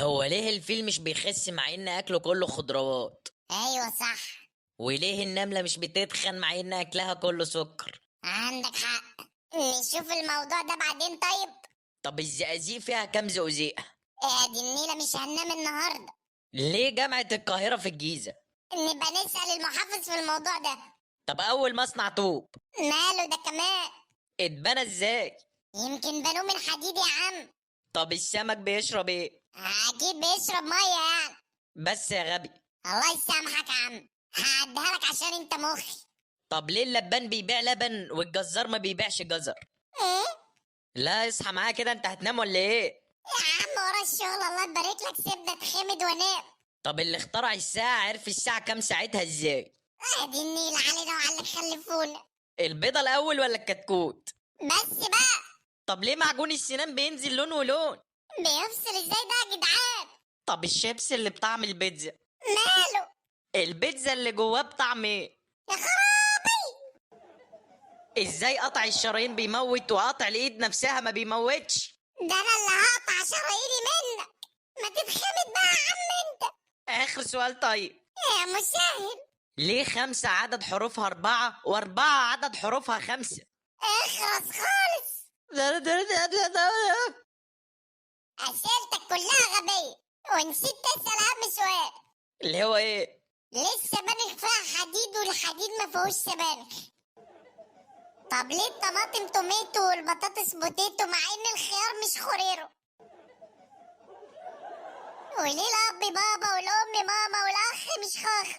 هو ليه الفيل مش بيخس مع ان اكله كله خضروات؟ ايوه صح. وليه النملة مش بتتخن مع ان اكلها كله سكر؟ عندك حق. نشوف الموضوع ده بعدين طيب. طب الزقازيق فيها كام زقزيقة؟ دي النيلة مش هننام النهاردة. ليه جامعة القاهرة في الجيزة؟ نبقى نسأل المحافظ في الموضوع ده. طب اول مصنع طوب ماله ده كمان؟ اتبنى ازاي؟ يمكن بنوه من حديد يا عم. طب السمك بيشرب ايه؟ اكيد بيشرب ميه يعني. بس يا غبي. الله يسامحك يا عم، هعديها لك عشان انت مخي. طب ليه اللبان بيبيع لبن والجزار ما بيبيعش جزر؟ ايه لا اصحى معايا كده، انت هتنام ولا ايه؟ يا عم ورا الشغل، الله يبارك لك، سيبنا اتخمد وانام. طب اللي اخترع الساعة عرف الساعة كام ساعتها ازاي؟ ادي النيل علينا وعلى اللي خلفونا. البيضة الاول ولا الكتكوت؟ بس بقى. طب ليه معجون السنان بينزل لون ولون؟ بيفصل ازاي ده يا جدعان؟ طب الشيبس اللي بطعم البيتزا، ماله؟ البيتزا اللي جواه بطعم ايه؟ يا خرابي. ازاي قطع الشرايين بيموت وقطع الايد نفسها ما بيموتش؟ ده انا اللي هقطع شراييني منك. ما تتخمد بقى يا عم انت. اخر سؤال طيب. يا مسهل. ليه خمسة عدد حروفها أربعة وأربعة عدد حروفها خمسة؟ اخرس خالص. اسئلتك كلها غبية ونسيت تسأل اهم سؤال. اللي هو ايه؟ ليه السبانخ فيها حديد والحديد ما فيهوش سبانخ؟ طب ليه الطماطم توميتو والبطاطس بوتيتو مع ان الخيار مش خوريرو؟ وليه الاب بابا والام ماما والاخ مش خاخ؟